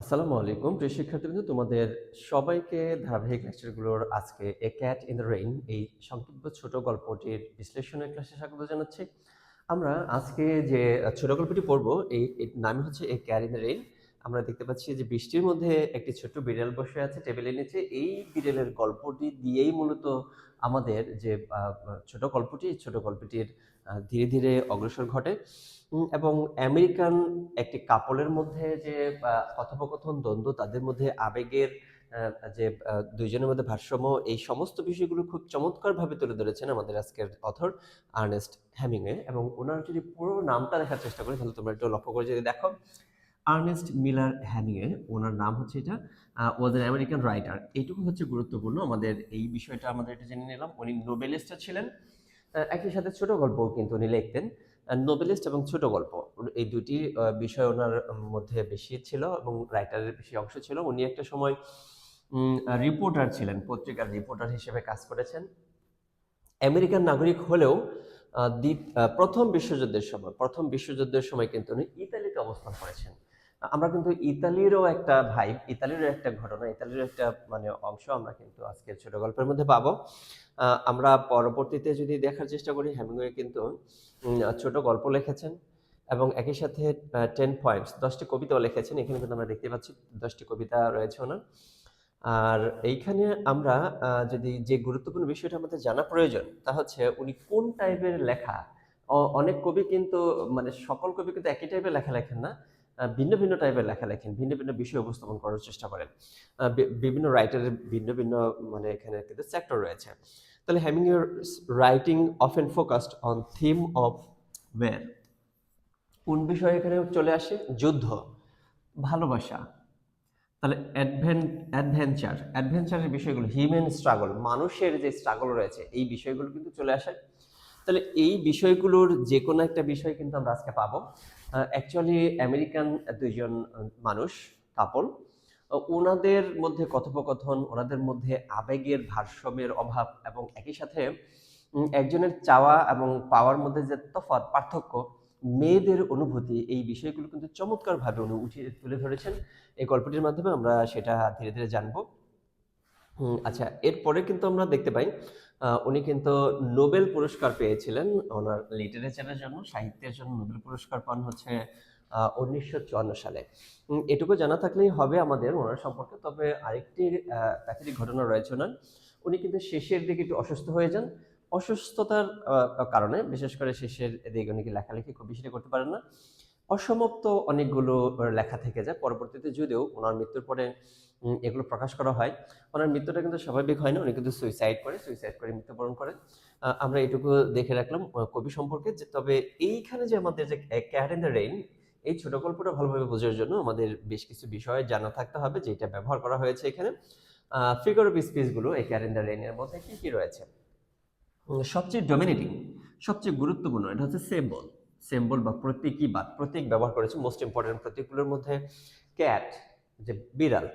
আসসালামু আলাইকুম প্রিয় শিক্ষার্থীবৃন্দ, তোমাদের সবাইকে ধারাবাহিক লেকচারগুলোর আজকে এ ক্যাট ইন দ্য রেইন এই সংক্ষিপ্ত ছোট গল্পটির বিশ্লেষণের ক্লাসে স্বাগত জানাচ্ছি। আমরা আজকে যে ছোট গল্পটি পড়বো এর নাম হচ্ছে এ ক্যাট ইন দ্য রেইন। আমরা দেখতে পাচ্ছি যে বৃষ্টির মধ্যে একটি ছোট্ট বিড়াল বসে আছে টেবিলের নিচে। এই বিড়ালের গল্পটি দিয়েই মূলত আমাদের যে ছোট গল্পটির ধীরে ধীরে অগ্রসর ঘটে। এবং আমেরিকান একটি কাপলের মধ্যে যে কথোপকথন, দ্বন্দ্ব, তাদের মধ্যে আবেগের যে দুইজনের মধ্যে ভারসাম্য, এই সমস্ত বিষয়গুলো খুব চমৎকারভাবে তুলে ধরেছেন আমাদের আজকের অথর আর্নেস্ট হেমিংওয়ে। এবং ওনার যদি পুরো নামটা দেখার চেষ্টা করি তাহলে তোমরা একটু লক্ষ্য করে যদি দেখো, আর্নেস্ট মিলার হ্যামিংওয়ে ওনার নাম হচ্ছে এটা। Was an American writer. এইটুকু হচ্ছে গুরুত্বপূর্ণ, আমাদের এই বিষয়টা আমাদের এটা জেনে নিলাম। উনি নোবেলিস্টও ছিলেন, একই সাথে ছোট গল্পও কিন্তু উনি লিখতেন। নোবেলিস্ট এবং ছোট গল্প এই দুটি বিষয় ওনার মধ্যে বেশি ছিল এবং রাইটারের বেশি অংশ ছিল। উনি একটা সময় রিপোর্টার ছিলেন, পত্রিকার রিপোর্টার হিসেবে কাজ করেছেন। আমেরিকান নাগরিক হলেও প্রথম বিশ্বযুদ্ধের সময় কিন্তু উনি ইতালিতে অবস্থান করেছেন। আমরা কিন্তু ইতালিরও একটা ঘটনা, ইতালির একটা মানে অংশ আমরা কিন্তু আজকের ছোট গল্পের মধ্যে পাবো। আমরা পরবর্তীতে যদি দেখার চেষ্টা করি, হেমিংওয়ে কিন্তু ছোট গল্প লিখেছেন এবং একই সাথে 10 পয়েন্টস 10টি কবিতাও লিখেছেন। এখানে কিন্তু আমরা দেখতে পাচ্ছি 10টি কবিতা রয়েছে ওনার। আর এইখানে আমরা যদি যে গুরুত্বপূর্ণ বিষয়টা আমাদের জানা প্রয়োজন তা হচ্ছে উনি কোন টাইপের লেখা। অনেক কবি কিন্তু মানে সকল কবি কিন্তু একই টাইপের লেখা লেখেন না, ভিন্ন ভিন্ন টাইপের লেখা লেখেন, ভিন্ন ভিন্ন বিষয় উপস্থাপন করার চেষ্টা করেন। বিভিন্ন রাইটারের ভিন্ন ভিন্ন মানে এখানে কিন্তু সেক্টর রয়েছে। তাহলে হেমিংওয়ের writing often focused on theme of war. কোন বিষয় এখানে চলে আসে? যুদ্ধ, ভালোবাসা, তাহলে অ্যাডভেঞ্চারের বিষয়গুলো, হিউম্যান স্ট্রাগল, মানুষের যে স্ট্রাগল রয়েছে, এই বিষয়গুলো কিন্তু চলে আসে। তাহলে এই বিষয়গুলোর যে কোনো একটা বিষয় কিন্তু আমরা আজকে পাবো। অ্যাকচুয়ালি আমেরিকান দুইজন মানুষ, কাপল, ওনাদের মধ্যে কথোপকথন, ওনাদের মধ্যে আবেগের ভারসাম্যের অভাব এবং একই সাথে একজনের চাওয়া এবং পাওয়ার মধ্যে যে তফাৎ, পার্থক্য, মেয়েদের অনুভূতি, এই বিষয়গুলো কিন্তু চমৎকারভাবে উনি উঠিয়ে তুলে ধরেছেন এই গল্পটির মাধ্যমে। আমরা সেটা ধীরে ধীরে জানবো। আচ্ছা, এরপরে কিন্তু আমরা দেখতে পাই উনি কিন্তু নোবেল পুরস্কার পেয়েছিলেন ওনার লিটারেচারের জন্য, সাহিত্যের জন্য নোবেল পুরস্কার পান হচ্ছে 1954 সালে। এটুকু জানা থাকলেই হবে আমাদের ওনার সম্পর্কে। তবে আরেকটি প্রাকৃতিক ঘটনা রয়েছে ওনার। উনি কিন্তু শেষের দিকে একটু অসুস্থ হয়ে যান। অসুস্থতার কারণে বিশেষ করে শেষের দিকে উনি লেখালেখি খুব বেশি করতে পারেন না। অসমাপ্ত অনেকগুলো লেখা থেকে যায় পরবর্তীতে, যদিও ওনার মৃত্যুর পরে এগুলো প্রকাশ করা হয়। ওনার মৃত্যুটা কিন্তু স্বাভাবিক হয় না, উনি কিন্তু সুইসাইড করে মৃত্যুবরণ করেন। আমরা এটুকু দেখে রাখলাম কবি সম্পর্কে। তবে এইখানে যে আমাদের যে ক্যাট ইন দ্য রেইন, এই ছোট গল্পটা ভালোভাবে বোঝার জন্য আমাদের বেশ কিছু বিষয় জানা থাকতে হবে যেটা ব্যবহার করা হয়েছে এখানে। ফিগার অফ স্পিচগুলো এই ক্যাট ইন দ্য রেইনের মধ্যে কি কি রয়েছে? সবচেয়ে ডমিনেটিং, সবচেয়ে গুরুত্বপূর্ণ এটা হচ্ছে সেম্বল বা প্রতীকীবাদ। প্রতীক ব্যবহার করেছে মোস্ট ইম্পর্টেন্ট প্রতীকগুলোর মধ্যে ক্যাট, যে বিড়াল।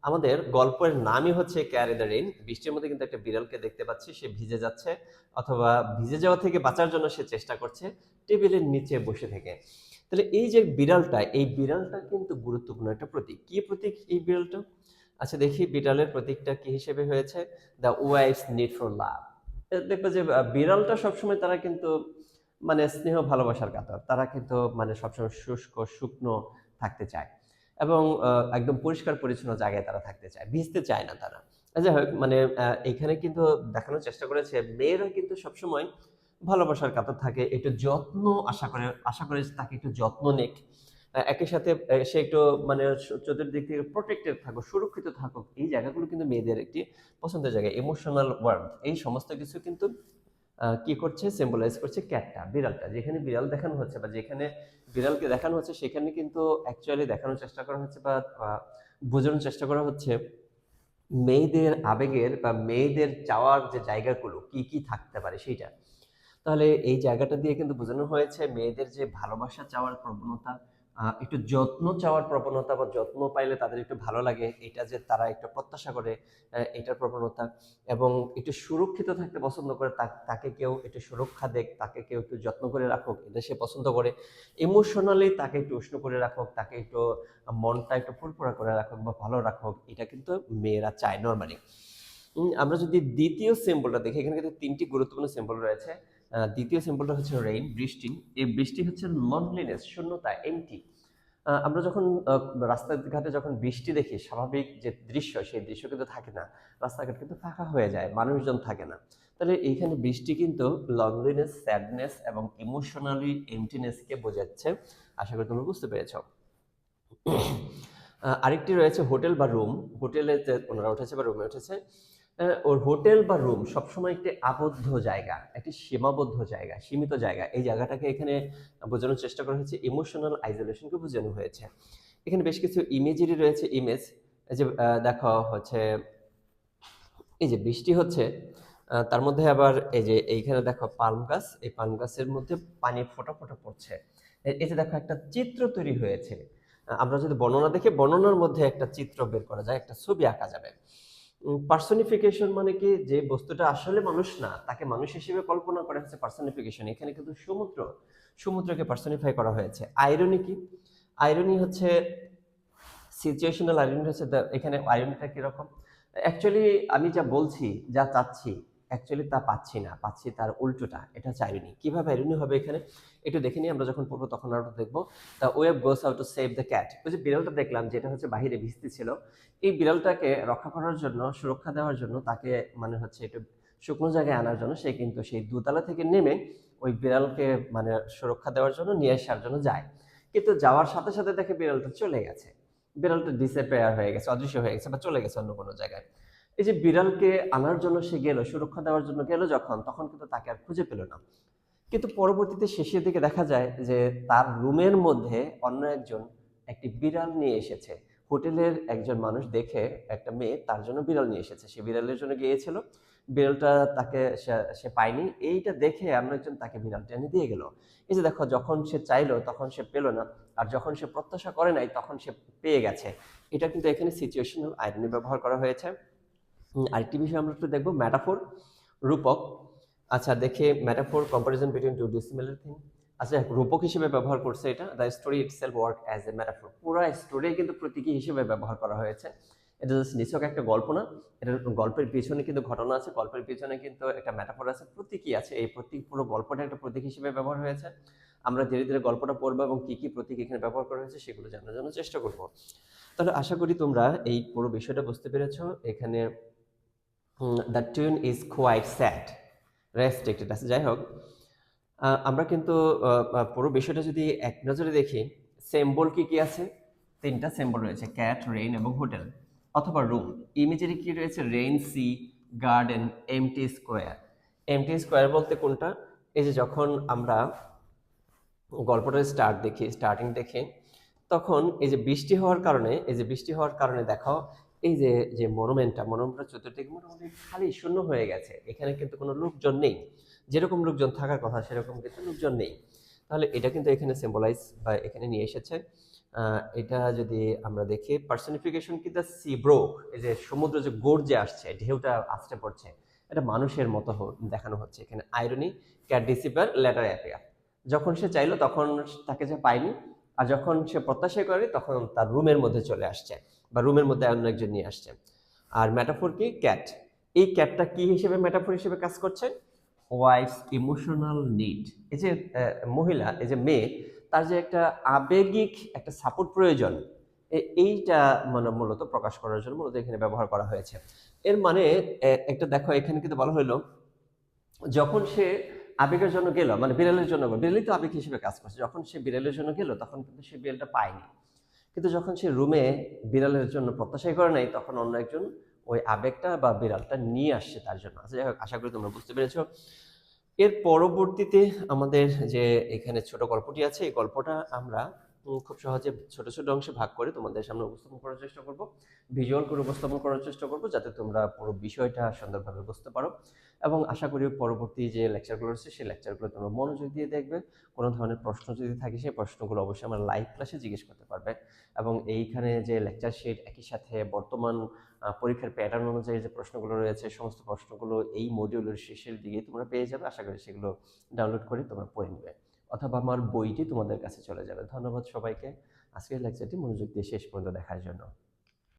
আমাদের গল্পের নামই হচ্ছে ক্যাট ইন দ্য রেইন। বৃষ্টির মধ্যে কিন্তু একটা বিড়ালকে দেখতে পাচ্ছি, সে ভিজে যাচ্ছে অথবা ভিজে যাওয়া থেকে বাঁচার জন্য সে চেষ্টা করছে টেবিলের নিচে বসে থেকে। তাহলে এই যে বিড়ালটা, এই বিড়ালটা কিন্তু গুরুত্বপূর্ণ একটা প্রতীক। কি প্রতীক এই বিড়ালটা? আচ্ছা দেখি বিড়ালের প্রতীকটা কি হিসেবে হয়েছে। দ্য ওয়াইফস নিড ফর লাভ। দেখবে যে বিড়ালটা সবসময় তারা কিন্তু মানে স্নেহ ভালোবাসার কাতর, তারা কিন্তু মানে সবসময় শুষ্ক শুকনো থাকতে চায় এবং একদম পরিষ্কার পরিচ্ছন্ন জায়গায় তারা থাকতে চায়, ভিজতে চায় না তারা। যাই হোক, মানে এখানে কিন্তু দেখানোর চেষ্টা করেছে মেয়েরা কিন্তু সবসময় ভালোবাসার কাতর থাকে, একটু যত্ন আশা করে তাকে একটু যত্ন নিক। একই সাথে সে একটু মানে চতুর্দিক থেকে প্রোটেক্টেড থাকুক, সুরক্ষিত থাকুক। এই জায়গাগুলো কিন্তু মেয়েদের একটি পছন্দের জায়গা। ইমোশনাল ওয়ার্মথ, এই সমস্ত কিছু কিন্তু কি করছে, সিম্বলাইজ করছে ক্যাটটা, বিড়ালটা। যেখানে বিড়াল দেখানো হচ্ছে বা যেখানে বিড়ালকে দেখানো হচ্ছে সেখানে কিন্তু অ্যাকচুয়ালি দেখানোর চেষ্টা করা হচ্ছে বা বোঝানোর চেষ্টা করা হচ্ছে মেয়েদের আবেগের বা মেয়েদের চাওয়ার যে জায়গাগুলো কি কি থাকতে পারে সেইটা। তাহলে এই জায়গাটা দিয়ে কিন্তু বোঝানো হয়েছে মেয়েদের যে ভালোবাসা চাওয়ার প্রবণতা, একটু যত্ন চাওয়ার প্রবণতা বা যত্ন পাইলে তাদের একটু ভালো লাগে, এটা যে তারা একটু প্রত্যাশা করে, এটার প্রবণতা, এবং একটু সুরক্ষিত থাকতে পছন্দ করে, তাকে কেউ একটু সুরক্ষা দেখ, তাকে কেউ একটু যত্ন করে রাখুক, এটা সে পছন্দ করে। ইমোশনালি তাকে একটু উষ্ণ করে রাখুক, তাকে একটু মনটা একটু ফুরফুরা করে রাখুক বা ভালো রাখুক, এটা কিন্তু মেয়েরা চায় নর্মালি। আমরা যদি দ্বিতীয় সিম্বলটা দেখি, এখানে কিন্তু 3টি গুরুত্বপূর্ণ সিম্বল রয়েছে। দ্বিতীয় সিম্বলটা হচ্ছে রেইন, বৃষ্টি। এই বৃষ্টি হচ্ছে লনলিনেস, শূন্যতা, এমটি। আমরা যখন রাস্তাঘাটে যখন বৃষ্টি দেখি, স্বাভাবিক যে দৃশ্য, সেই দৃশ্য কিন্তু থাকে না, রাস্তাঘাট কিন্তু ফাঁকা হয়ে যায়, মানুষজন থাকে না। তাহলে এইখানে বৃষ্টি কিন্তু লনলিনেস, স্যাডনেস এবং ইমোশনালি এমটিনেসকে বোঝাচ্ছে। আশা করি তোমরা বুঝতে পেরেছো। আরেকটি রয়েছে হোটেল বা রুম। হোটেলে যে ওনারা উঠেছে বা রুমে উঠেছে, ওর হোটেল বা রুম সবসময় একটি আবদ্ধ জায়গা, একটি সীমাবদ্ধ জায়গা, সীমিত জায়গা। এই জায়গাটাকে এখানে বোঝানোর চেষ্টা করা হয়েছে, ইমোশনাল আইসোলেশনকে বোঝানো হয়েছে। এখানে বেশ কিছু ইমেজেরই রয়েছে, ইমেজ। এই যে দেখো হচ্ছে, এই যে বৃষ্টি হচ্ছে, তার মধ্যে আবার এই যে এইখানে দেখো পালম গাছ, এই পালম গাছের মধ্যে পানি ফোঁটা ফোঁটা পড়ছে। এই যে দেখো একটা চিত্র তৈরি হয়েছে। আমরা যদি বর্ণনা দেখি, বর্ণনার মধ্যে একটা চিত্র বের করা যায়, একটা ছবি আঁকা যাবে। পার্সনিফিকেশন মানে কি, যে বস্তুটা আসলে মানুষ না, তাকে মানুষ হিসেবে কল্পনা করা হচ্ছে পার্সনিফিকেশন। এখানে কিন্তু সমুদ্রকে পার্সনিফাই করা হয়েছে। আইরনি কি? আইরনি হচ্ছে সিচুয়েশনাল আইরনি, হচ্ছে এখানে আইরনিটা কিরকম? অ্যাকচুয়ালি আমি যা বলছি, যা চাচ্ছি, অ্যাকচুয়ালি তা পাচ্ছি না, পাচ্ছি তার উল্টোটা। এটা হচ্ছে আইরনি। কিভাবে আইরনি হবে এখানে একটু দেখে নিই। আমরা যখন পড়বো তখন আরো দেখবো। The web goes out to save the cat. ওই যে বিড়ালটা দেখলাম, যেটা হচ্ছে বাহিরে ভিজতে ছিল, এই বিড়ালটাকে রক্ষা করার জন্য, সুরক্ষা দেওয়ার জন্য, তাকে মানে হচ্ছে একটু শুকনো জায়গায় আনার জন্য, সে কিন্তু সেই দোতলা থেকে নেমে ওই বিড়ালকে মানে সুরক্ষা দেওয়ার জন্য, নিয়ে আসার জন্য যায়। কিন্তু যাওয়ার সাথে সাথে দেখে বিড়ালটা চলে গেছে, বিড়ালটা ডিসঅ্যাপিয়ার হয়ে গেছে, অদৃশ্য হয়ে গেছে বা চলে গেছে অন্য কোনো জায়গায়। এই যে বিড়ালকে আনার জন্য সে গেল, সুরক্ষা দেওয়ার জন্য গেল যখন, তখন কিন্তু তাকে আর খুঁজে পেল না। কিন্তু পরবর্তীতে শেষের দিকে দেখা যায় যে তার রুমের মধ্যে অন্য একজন একটি বিড়াল নিয়ে এসেছে। হোটেলের একজন মানুষ দেখে, একটা মেয়ে তার জন্য বিড়াল নিয়ে এসেছে, সে বিড়ালের জন্য গিয়েছিল, বিড়ালটা তাকে সে পায়নি, এইটা দেখে অন্য একজন তাকে বিড়ালটা এনে দিয়ে গেল। এই যে দেখো, যখন সে চাইলো তখন সে পেল না, আর যখন সে প্রত্যাশা করে নাই তখন সে পেয়ে গেছে। এটা কিন্তু এখানে সিচুয়েশনাল আইডেন্টি ব্যবহার করা হয়েছে। আরেকটি বিষয় আমরা একটু দেখবো, ম্যাটাফোর, রূপক। আচ্ছা দেখে, metaphor comparison between two dissimilar thing. আচ্ছা, রূপক হিসেবে ব্যবহার করছে এটা, the story itself work as a metaphor. পুরো স্টোরি কিন্তু প্রতীকী হিসেবে ব্যবহার করা হয়েছে। এটা জাস্ট নিছক একটা গল্প না, এটার গল্পের পিছনে কিন্তু ঘটনা আছে, গল্পের পিছনে কিন্তু একটা ম্যাটাফোর আছে, প্রতীকী আছে। এই প্রতীক, পুরো গল্পটা একটা প্রতীক হিসেবে ব্যবহার হয়েছে। আমরা ধীরে ধীরে গল্পটা পড়বো এবং কি কি প্রতীক এখানে ব্যবহার করা হয়েছে সেগুলো জানার জন্য চেষ্টা করব। তাহলে আশা করি তোমরা এই পুরো বিষয়টা বুঝতে পেরেছো। এখানে the tune is quite sad, restricted আছে। যাই হোক, আমরা কিন্তু পুরো বিষয়টা যদি এক নজরে দেখি, সিম্বল কি কি আছে? 3টা সিম্বল রয়েছে, ক্যাট, রেইন এবং হোটেল অথবা রুম। ইমেজেরি কি রয়েছে? Rain, sea, garden, empty square. Empty square বলতে কোনটা? এই যে যখন আমরা গল্পটার স্টার্টিং দেখি, তখন এই যে বৃষ্টি হওয়ার কারণে, এই যে বৃষ্টি হওয়ার কারণে দেখো, এই যে যে মনোমেন্টটা চতুর্দিকে মোটামুটি খালি, শূন্য হয়ে গেছে। এখানে কিন্তু কোনো লোকজন নেই, যেরকম লোকজন থাকার কথা সেরকম কিন্তু লোকজন নেই। তাহলে এটা কিন্তু এখানে সিম্বলাইজ বা এখানে নিয়ে এসেছে। এটা যদি আমরা দেখি, পার্সনিফিকেশন কি, দ্য সি ব্রোক, এই যে সমুদ্র যে গর্জে আসছে, ঢেউটা আসতে পড়ছে, এটা মানুষের মতো দেখানো হচ্ছে এখানে। Irony, cat disappear later appear. যখন সে চাইলো তখন তাকে যে পায়নি, আর যখন সে প্রত্যাশা করে তখন তার রুমের মধ্যে চলে আসছে বা রুমের মধ্যে অন্য একজন নিয়ে আসছে। আর ম্যাটাফোর কি? ক্যাট। এই ক্যাটটা কি হিসেবে ম্যাটাফোর হিসেবে কাজ করছে? Wife's emotional need. এই যে মহিলা, এই যে মেয়ে, তার যে একটা আবেগিক একটা সাপোর্ট প্রয়োজন, এইটা মানে মূলত প্রকাশ করার জন্য মূলত এখানে ব্যবহার করা হয়েছে। এর মানে একটা দেখো, এখানে কিন্তু বলা হলো, যখন সে আবেগের জন্য গেল, মানে বিড়ালের জন্য, বিড়ালই তো আবেগ হিসেবে কাজ করছে, যখন সে বিড়ালের জন্য গেল তখন কিন্তু সে বিড়ালটা পায়নি। কিন্তু যখন সে রুমে বিড়ালের জন্য প্রত্যাশাই করে নাই, তখন অন্য একজন ওই আবেগটা বা বিড়ালটা নিয়ে আসছে তার জন্য। আচ্ছা যাই হোক, আশা করি তোমরা বুঝতে পেরেছো। এর পরবর্তীতে আমাদের যে এখানে ছোট গল্পটি আছে, এই গল্পটা আমরা খুব সহজে ছোট ছোট অংশে ভাগ করে তোমাদের সামনে উপস্থাপন করার চেষ্টা করব, ভিজুয়াল করে উপস্থাপন করার চেষ্টা করব, যাতে তোমরা পুরো বিষয়টা সুন্দরভাবে বুঝতে পারো। এবং আশা করি পরবর্তী যে লেকচারগুলো রয়েছে সেই লেকচারগুলো তোমরা মনোযোগ দিয়ে দেখবে। কোনো ধরনের প্রশ্ন যদি থাকে সেই প্রশ্নগুলো অবশ্যই আমার লাইভ ক্লাসে জিজ্ঞেস করতে পারবে। এবং এইখানে যে লেকচার শিট, একই সাথে বর্তমান পরীক্ষার প্যাটার্ন অনুযায়ী যে প্রশ্নগুলো রয়েছে, সমস্ত প্রশ্নগুলো এই মডিউলের শেষের দিকেই তোমরা পেয়ে যাবে। আশা করি সেগুলো ডাউনলোড করে তোমরা পড়ে নেবে, অথবা আমার বইটি তোমাদের কাছে চলে যাবে। ধন্যবাদ সবাইকে আজকের লেকচারটি মনোযোগ দিয়ে শেষ পর্যন্ত দেখার জন্য।